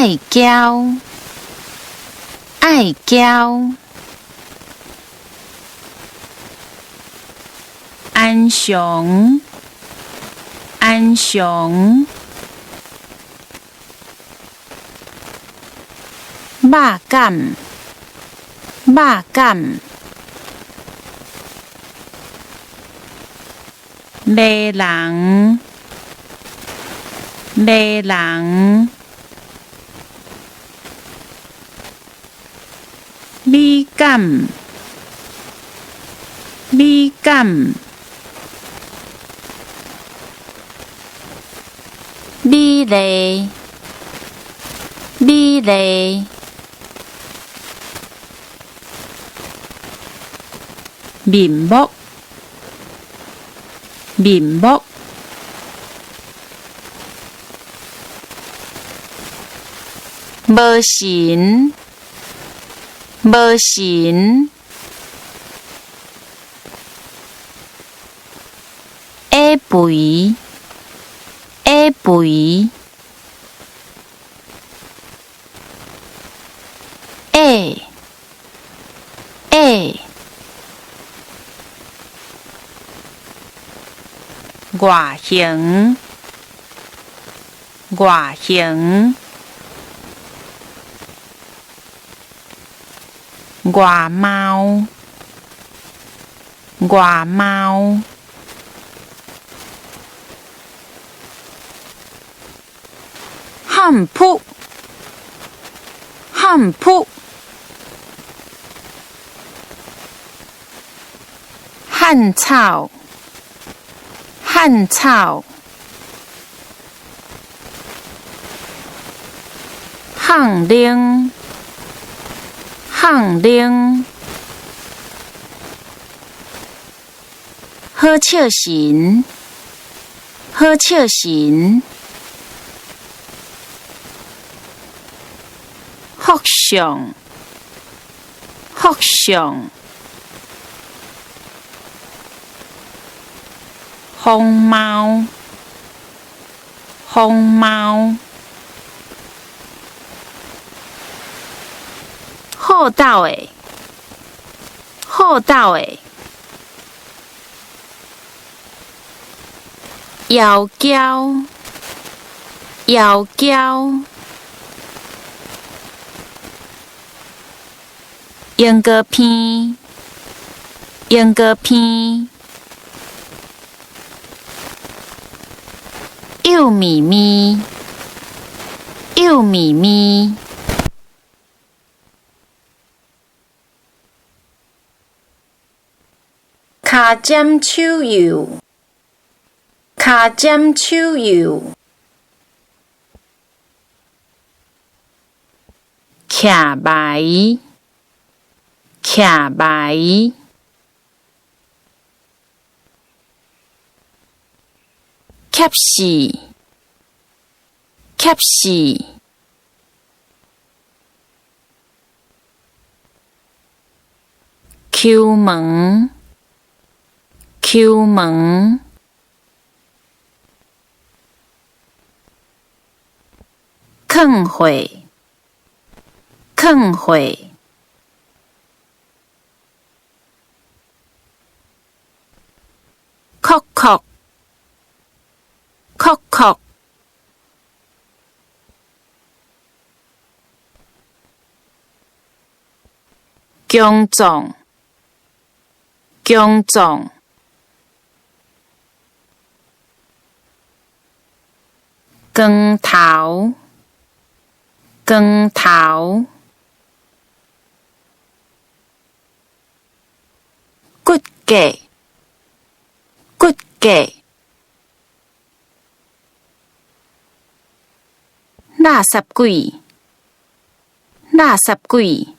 爱娇，爱娇。安详，安详。肉感，肉感。迷人，迷人。美感，美感。美丽，美丽。面目，面目。无神，无神。下肥，下肥。下，下。外形，外形。外貌，外貌。汉服，汉服。汉草，汉草。项链，项链。好笑神，好笑神。福相，福相。风貌，风貌。好斗的，好斗的。妖娇，妖娇。演歌片，演歌片。幼咪咪，幼咪咪。脚尖手油，脚尖手油。徛埋，徛埋。瞌死，瞌死。抠门，抠门。坑血，坑血。哭哭，哭哭。强壮，强壮。光头，光头。骨骼，骨骼。垃圾鬼，垃圾鬼。